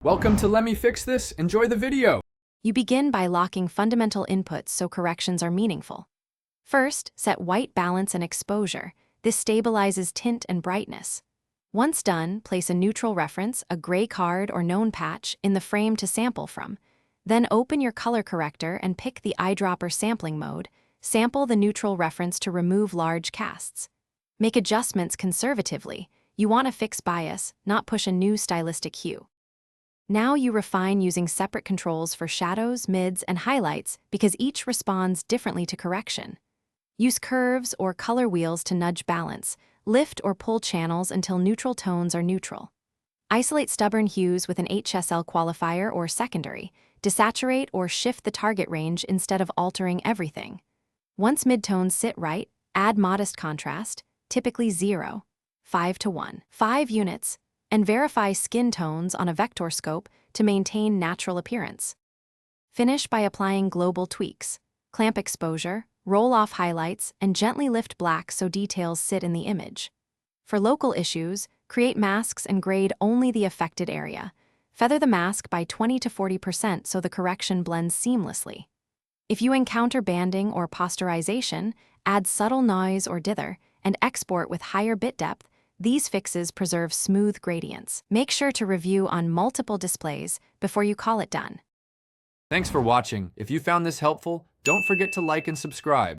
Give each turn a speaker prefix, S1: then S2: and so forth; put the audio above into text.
S1: Welcome to Let Me Fix This. Enjoy the video.
S2: You begin by locking fundamental inputs so corrections are meaningful. First, set white balance and exposure. This stabilizes tint and brightness. Once done, place a neutral reference, a gray card or known patch, in the frame to sample from. Then open your color corrector and pick the eyedropper sampling mode. Sample the neutral reference to remove large casts. Make adjustments conservatively. You want to fix bias, not push a new stylistic hue. Now you refine using separate controls for shadows, mids, and highlights because each responds differently to correction. Use curves or color wheels to nudge balance. Lift or pull channels until neutral tones are neutral. Isolate stubborn hues with an HSL qualifier or secondary. Desaturate or shift the target range instead of altering everything. Once midtones sit right, add modest contrast, typically 0, 5 to 1, 5 units, and verify skin tones on a vector scope to maintain natural appearance. Finish by applying global tweaks. Clamp exposure, roll off highlights, and gently lift black so details sit in the image. For local issues, create masks and grade only the affected area. Feather the mask by 20 to 40% so the correction blends seamlessly. If you encounter banding or posterization, add subtle noise or dither, and export with higher bit depth. These fixes preserve smooth gradients. Make sure to review on multiple displays before you call it done.
S1: Thanks for watching. If you found this helpful, don't forget to like and subscribe.